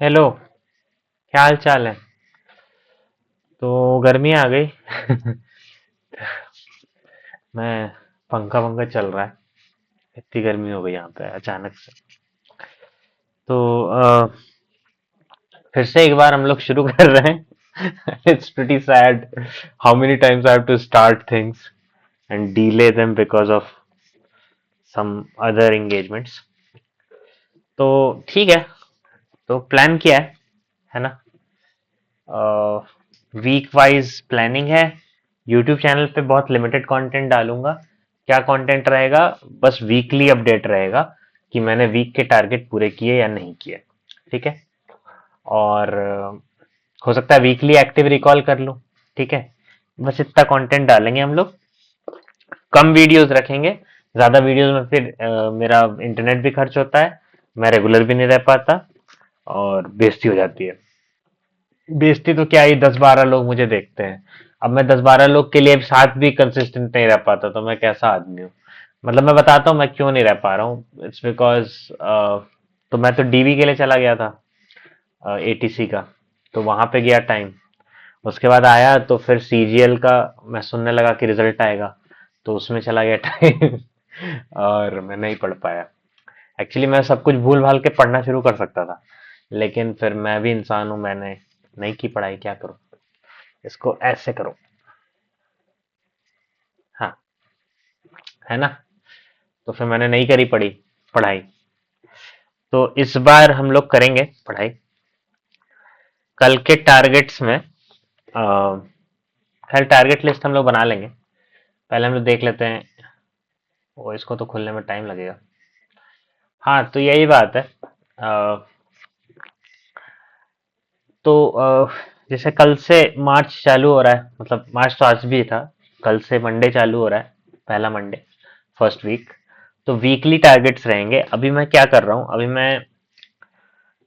Hello. क्या हाल चाल है? तो गर्मी आ गई। मैं पंखा पंखा चल रहा है। इतनी गर्मी हो गई यहाँ पे अचानक से। तो फिर से एक बार हम लोग शुरू कर रहे हैं। It's pretty sad how many times I have to start things and delay them because of some other engagements. तो ठीक है। तो प्लान किया है ना? वीक वाइज प्लानिंग है। यूट्यूब चैनल पे बहुत लिमिटेड कंटेंट डालूंगा। क्या कंटेंट रहेगा? बस वीकली अपडेट रहेगा कि मैंने वीक के टारगेट पूरे किए या नहीं किए। ठीक है। और हो सकता है वीकली एक्टिव रिकॉल कर लूं। ठीक है। बस इतना कंटेंट डालेंगे हम लोग। कम वीडियोस रखेंगे। ज्यादा वीडियोस में फिर मेरा इंटरनेट भी खर्च होता है। मैं रेगुलर भी नहीं रह पाता और बेइज्जती हो जाती है। बेइज्जती तो क्या ही, 10-12 लोग मुझे देखते हैं। अब मैं 10-12 लोग के लिए साथ भी कंसिस्टेंट नहीं रह पाता तो मैं कैसा आदमी हूँ? मतलब मैं बताता हूँ मैं क्यों नहीं रह पा रहा हूँ। इट्स बिकॉज तो मैं तो डीवी के लिए चला गया था, एटीसी का। तो वहां पे गया टाइम। उसके बाद आया तो फिर सीजीएल का मैं सुनने लगा कि रिजल्ट आएगा, तो उसमें चला गया टाइम। और मैं नहीं पढ़ पाया। एक्चुअली मैं सब कुछ भूल भाल के पढ़ना शुरू कर सकता था, लेकिन फिर मैं भी इंसान हूँ, मैंने नहीं की पढ़ाई, क्या करूँ? इसको ऐसे करो। हाँ, है ना? तो फिर मैंने नहीं करी पढ़ाई। तो इस बार हम लोग करेंगे पढ़ाई। कल के टारगेट्स में खैर टारगेट लिस्ट हम लोग बना लेंगे। पहले हम लोग देख लेते हैं। वो इसको तो खुलने में टाइम लगेगा। हाँ, तो यही बात है। तो जैसे कल से मार्च चालू हो रहा है, मतलब मार्च तो आज भी था। कल से मंडे चालू हो रहा है, पहला मंडे, फर्स्ट वीक। तो वीकली टारगेट्स रहेंगे। अभी मैं क्या कर रहा हूँ, अभी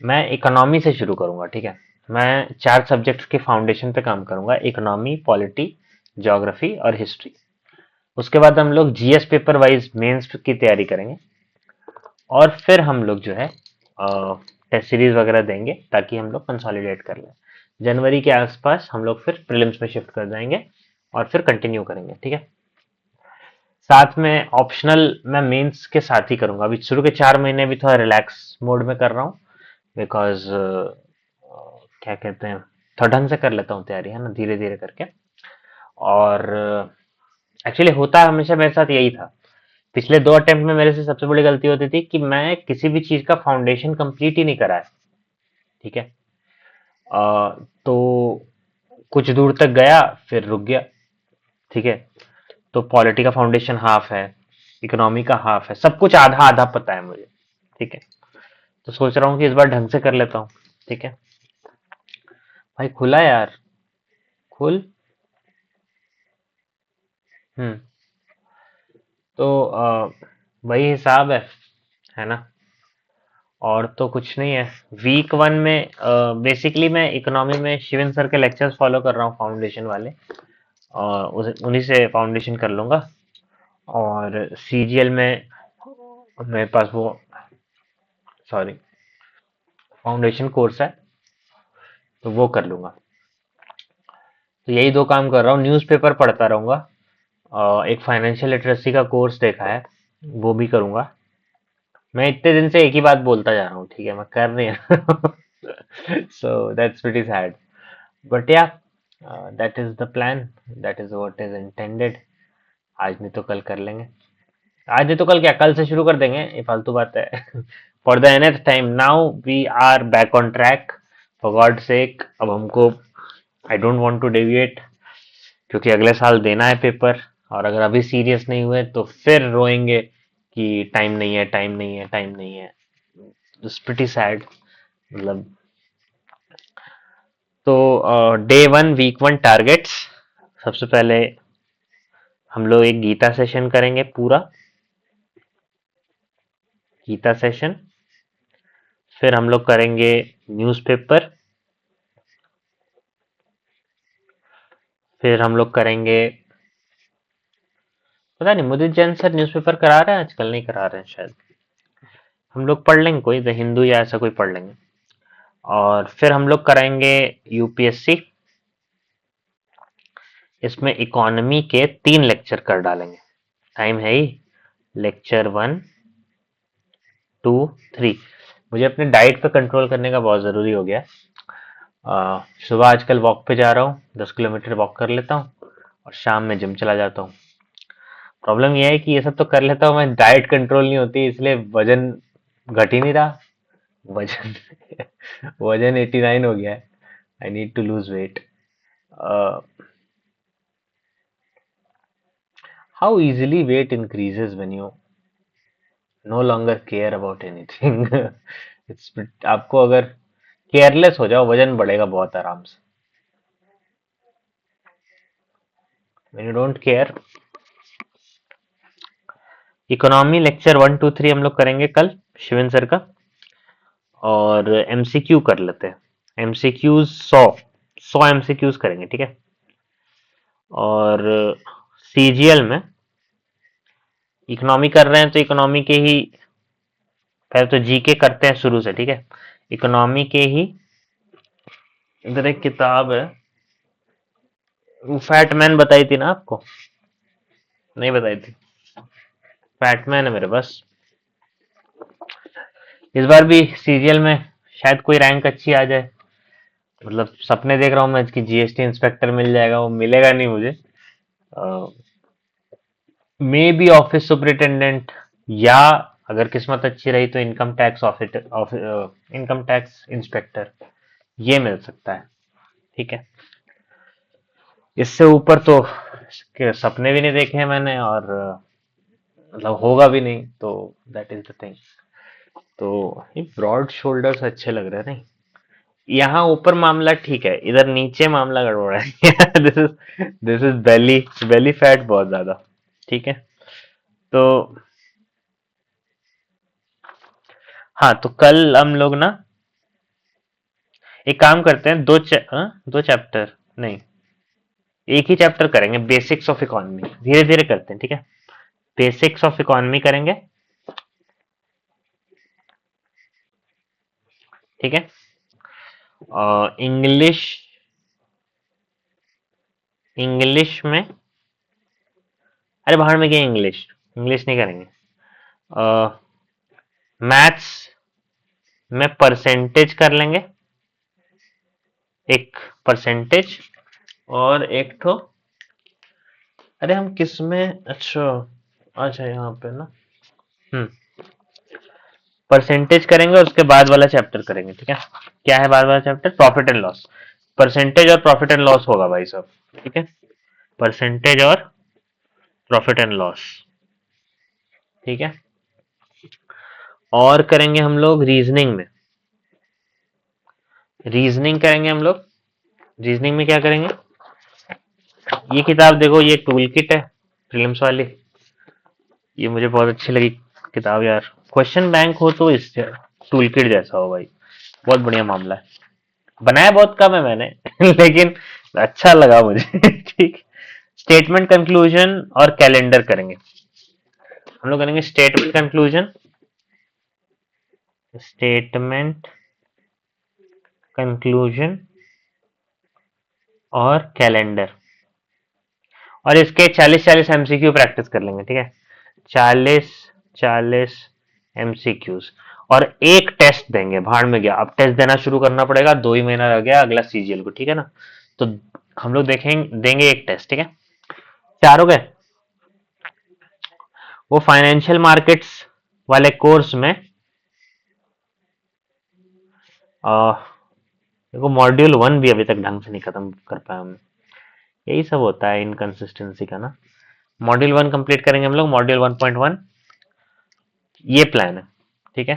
मैं इकोनॉमी से शुरू करूंगा। ठीक है। मैं 4 सब्जेक्ट्स के फाउंडेशन पे काम करूंगा: इकोनॉमी, पॉलिटी, ज्योग्राफी और हिस्ट्री। उसके बाद हम लोग जीएस पेपर वाइज मेंस की तैयारी करेंगे। और फिर हम लोग जो है टेस्ट सीरीज वगैरह देंगे ताकि हम लोग कंसोलिडेट कर लें। जनवरी के आसपास हम लोग फिर प्रीलिम्स में शिफ्ट कर जाएंगे और फिर कंटिन्यू करेंगे। ठीक है। साथ में ऑप्शनल मैं मेंस के साथ ही करूंगा। अभी शुरू के 4 महीने भी थोड़ा रिलैक्स मोड में कर रहा हूँ, बिकॉज क्या कहते हैं, थोड़ा ढंग से कर लेता हूँ तैयारी, है ना, धीरे धीरे करके। और एक्चुअली होता हमेशा मेरे साथ यही था। पिछले 2 अटेम्प्ट में मेरे से सबसे बड़ी गलती होती थी कि मैं किसी भी चीज का फाउंडेशन कंप्लीट ही नहीं कराया। ठीक है। तो कुछ दूर तक गया, फिर रुक गया। ठीक है। तो पॉलिटी का फाउंडेशन हाफ है, इकोनॉमी का हाफ है, सब कुछ आधा आधा पता है मुझे। ठीक है। तो सोच रहा हूँ कि इस बार ढंग से कर लेता हूँ। ठीक है। भाई खुला यार, खुल। हम्म। तो वही हिसाब है ना? और तो कुछ नहीं है। वीक 1 में बेसिकली मैं इकोनॉमी में शिवन सर के लेक्चर्स फॉलो कर रहा हूँ, फाउंडेशन वाले। और उन्हीं से फाउंडेशन कर लूंगा। और सीजीएल में मेरे पास वो, सॉरी, फाउंडेशन कोर्स है, तो वो कर लूंगा। तो यही 2 काम कर रहा हूँ। न्यूज़पेपर पढ़ता रहूंगा। एक फाइनेंशियल लिटरेसी का कोर्स देखा है, वो भी करूंगा। मैं इतने दिन से एक ही बात बोलता जा रहा हूँ, ठीक है, मैं कर नहीं रहा। So that's pretty sad, but yeah that is the plan, that is what is intended. आज नहीं तो कल कर लेंगे। आज नहीं तो कल क्या, कल से शुरू कर देंगे, ये फालतू बात है। For the nth time now we are back on track, for God sake. अब हमको, I don't want to deviate, क्योंकि अगले साल देना है पेपर। और अगर अभी सीरियस नहीं हुए तो फिर रोएंगे कि टाइम नहीं है, टाइम नहीं है, टाइम नहीं है। इट्स प्रीटी सैड, मतलब। तो डे 1 वीक 1 टारगेट्स: सबसे पहले हम लोग एक गीता सेशन करेंगे पूरा, गीता सेशन। फिर हम लोग करेंगे न्यूज़पेपर। फिर हम लोग करेंगे, पता नहीं, मुदित जैन सर न्यूज़पेपर करा रहे हैं आजकल, नहीं करा रहे हैं शायद। हम लोग पढ़ लेंगे कोई द हिंदू या ऐसा कोई पढ़ लेंगे। और फिर हम लोग करेंगे यूपीएससी। इसमें इकोनॉमी के 3 लेक्चर कर डालेंगे। टाइम है ही, लेक्चर 1, 2, 3। मुझे अपने डाइट पे कंट्रोल करने का बहुत ज़रूरी हो गया है। सुबह आजकल वॉक पे जा रहा हूँ, 10 किलोमीटर वॉक कर लेता हूँ और शाम में जिम चला जाता हूँ। प्रॉब्लम यह है कि ये सब तो कर लेता हूँ मैं, डाइट कंट्रोल नहीं होती, इसलिए वजन घट ही नहीं रहा। वजन वजन 89 हो गया है। I need to lose weight. How easily weight increases when you no longer care about anything. It's आपको अगर केयरलेस हो जाओ, वजन बढ़ेगा बहुत आराम से। When you don't care. Economy lecture 1, 2, 3 हम लोग करेंगे कल, शिवन सर का। और एमसीक्यू कर लेते हैं। एमसीक्यूज 100 एमसीक्यूज करेंगे, ठीक है। और सीजीएल में इकोनॉमी कर रहे हैं तो इकोनॉमी के ही, पहले तो जीके करते हैं शुरू से, ठीक है। इकोनॉमी के ही इधर एक किताब है, फैटमैन बताई थी ना आपको? नहीं बताई थी? फैटमैन है मेरे पास। इस बार भी सीजीएल में शायद कोई रैंक अच्छी आ जाए। मतलब सपने देख रहा हूँ मैं कि जीएसटी इंस्पेक्टर मिल जाएगा, वो मिलेगा नहीं मुझे। मे बी ऑफिस सुपरिटेंडेंट, या अगर किस्मत अच्छी रही तो income tax officer, income tax inspector, ये मिल सकता है, ठीक है। इससे ऊपर तो सपने भी नहीं देखे हैं मैंने, और मतलब होगा भी नहीं, तो दैट इज द थिंग। तो ये ब्रॉड शोल्डर्स अच्छे लग रहे हैं नहीं? यहाँ ऊपर मामला ठीक है, इधर नीचे मामला गड़बड़ है। This is belly, belly fat बहुत ज्यादा, ठीक है। तो हाँ, तो कल हम लोग ना एक काम करते हैं, दो चैप्टर नहीं, एक ही चैप्टर करेंगे, बेसिक्स ऑफ इकोनॉमी। धीरे धीरे करते हैं, ठीक है। बेसिक्स ऑफ इकोनॉमी करेंगे, ठीक है। इंग्लिश, इंग्लिश में, अरे बाहर में क्या इंग्लिश, इंग्लिश नहीं करेंगे। मैथ्स में परसेंटेज कर लेंगे, एक परसेंटेज, और एक तो, अरे हम किस में, अच्छा, अच्छा यहाँ पे ना, हम्म, परसेंटेज करेंगे, उसके बाद वाला चैप्टर करेंगे, ठीक है। क्या है बाद वाला chapter? Profit and loss. Percentage और प्रॉफिट एंड लॉस होगा भाई साहब, ठीक है। परसेंटेज और प्रॉफिट एंड लॉस, ठीक है। और करेंगे हम लोग रीजनिंग में, रीजनिंग करेंगे हम लोग। रीजनिंग में क्या करेंगे? ये किताब देखो, ये टूल किट है प्रीलिम्स वाली, ये मुझे बहुत अच्छी लगी किताब यार। क्वेश्चन बैंक हो तो इस टूल किट जैसा हो भाई, बहुत बढ़िया मामला है। बनाया बहुत कम है मैंने, लेकिन अच्छा लगा मुझे। ठीक। स्टेटमेंट कंक्लूजन और कैलेंडर करेंगे हम लोग। करेंगे स्टेटमेंट कंक्लूजन, स्टेटमेंट कंक्लूजन और कैलेंडर। और इसके 40-40 एमसीक्यू प्रैक्टिस कर लेंगे, ठीक है। 40-40 एमसीक्यूज। और एक टेस्ट देंगे, भाड़ में गया, अब टेस्ट देना शुरू करना पड़ेगा, 2 ही महीना रह गया अगला सीजीएल को, ठीक है ना। तो हम लोग देखेंगे, देंगे एक टेस्ट, ठीक है। 4 हो गए। वो फाइनेंशियल मार्केट्स वाले कोर्स में देखो, मॉड्यूल 1 भी अभी तक ढंग से नहीं खत्म कर पाए हम। यही सब होता है इनकंसिस्टेंसी का ना। मॉड्यूल 1 कंप्लीट करेंगे हम लोग, मॉड्यूल 1.1, ये प्लान है, ठीक है।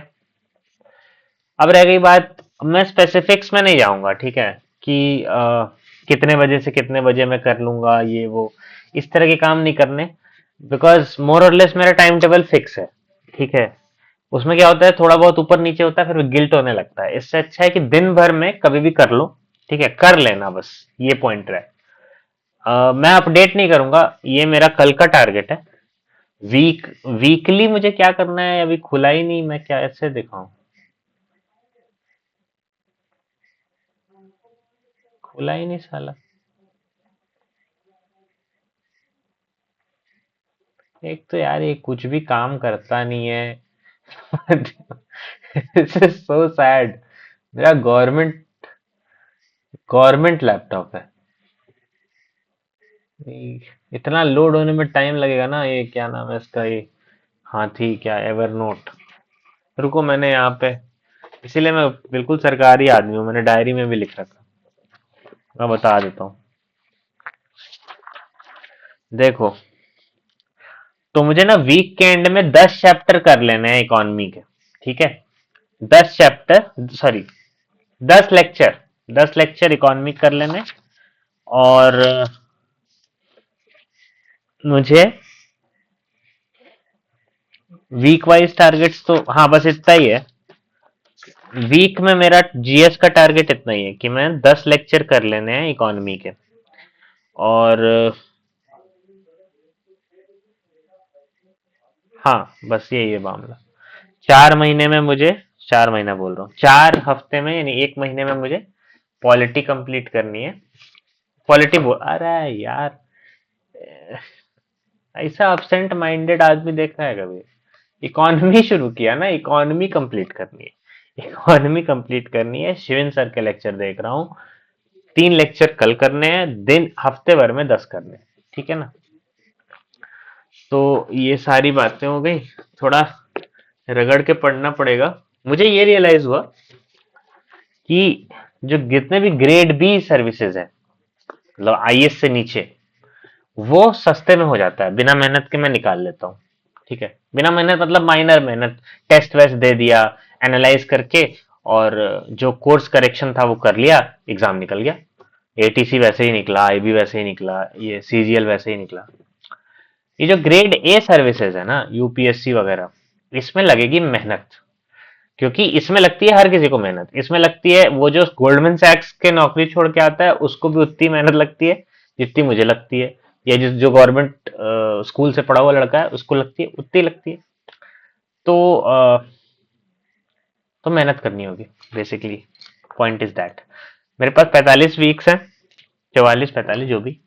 अब रह गई बात, मैं स्पेसिफिक्स में नहीं जाऊंगा, ठीक है, कि कितने बजे से कितने बजे मैं कर लूंगा ये वो, इस तरह के काम नहीं करने। बिकॉज मोर और लेस मेरा टाइम टेबल फिक्स है, ठीक है। उसमें क्या होता है, थोड़ा बहुत ऊपर नीचे होता है, फिर गिल्ट होने लगता है। इससे अच्छा है कि दिन भर में कभी भी कर लो, ठीक है, कर लेना, बस ये पॉइंट है। मैं अपडेट नहीं करूंगा, ये मेरा कल का टारगेट है। वीकली मुझे क्या करना है अभी खुला ही नहीं, मैं क्या ऐसे दिखाऊं? खुला ही नहीं साला। एक तो यार ये कुछ भी काम करता नहीं है। This is so sad. मेरा गवर्नमेंट गवर्नमेंट लैपटॉप है। इतना लोड होने में टाइम लगेगा ना, ये क्या नाम है इसका, ये हाथी क्या, एवरनोट। रुको, मैंने यहाँ पे, इसीलिए मैं बिल्कुल सरकारी आदमी हूँ, मैंने डायरी में भी लिख रखा। मैं बता देता हूँ। देखो, तो मुझे ना वीक के एंड में 10 चैप्टर कर लेने हैं इकोनॉमी के। ठीक है, 10 chapter, sorry 10 lecture, 10 lecture economy कर लेने। और मुझे वीक वाइज टारगेट्स तो हाँ बस इतना ही है। वीक में मेरा जीएस का टारगेट इतना ही है कि मैं 10 लेक्चर कर लेने हैं इकोनॉमी के। और हाँ, बस यही है मामला। 4 महीने में मुझे, 4 महीना बोल रहा हूँ, 4 हफ्ते में यानी 1 महीने में मुझे पॉलिटी कंप्लीट करनी है। पॉलिटी बोल, अरे यार, ऐसा अब्सेंट माइंडेड आदमी देखा है कभी? इकोनॉमी शुरू किया ना, इकोनॉमी कंप्लीट करनी है। इकोनॉमी कंप्लीट करनी है, शिविन सर के लेक्चर देख रहा हूँ। 3 लेक्चर कल करने हैं, दिन हफ्ते भर में 10 करने हैं। ठीक है ना? तो ये सारी बातें हो गई। थोड़ा रगड़ के पढ़ना पड़ेगा। मुझे ये रियलाइज हुआ कि जो जितने भी ग्रेड बी सर्विसेज है, मतलब आईएएस से नीचे, वो सस्ते में हो जाता है, बिना मेहनत के मैं निकाल लेता हूँ। ठीक है, बिना मेहनत मतलब माइनर मेहनत, टेस्ट वेस्ट दे दिया, एनालाइज करके, और जो कोर्स करेक्शन था वो कर लिया, एग्जाम निकल गया। एटीसी वैसे ही निकला, आईबी वैसे ही निकला, ये सीजीएल वैसे ही निकला। ये जो ग्रेड ए सर्विसेज है ना, यूपीएससी वगैरह, इसमें लगेगी मेहनत। क्योंकि इसमें लगती है हर किसी को मेहनत, इसमें लगती है, वो जो गोल्डमैन सैक्स के नौकरी छोड़ के आता है उसको भी उतनी मेहनत लगती है जितनी मुझे लगती है, या जिस जो गवर्नमेंट स्कूल से पढ़ा हुआ लड़का है उसको लगती है, उतनी लगती है। तो तो मेहनत करनी होगी, बेसिकली पॉइंट इज दैट। मेरे पास 45 वीक्स हैं, 44 45 जो भी,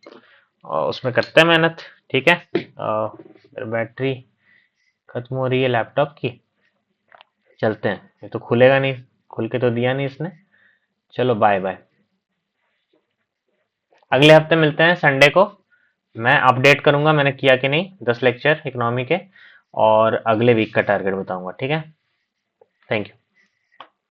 उसमें करते हैं मेहनत। ठीक है, मेरी बैटरी खत्म हो रही है लैपटॉप की, चलते हैं, ये तो खुलेगा नहीं, खुल के तो दिया नहीं इसने। चलो बाय बाय, अगले हफ्ते मिलते हैं संडे को। मैं अपडेट करूंगा मैंने किया कि नहीं 10 लेक्चर इकोनॉमी के, और अगले वीक का टारगेट बताऊंगा। ठीक है, थैंक यू।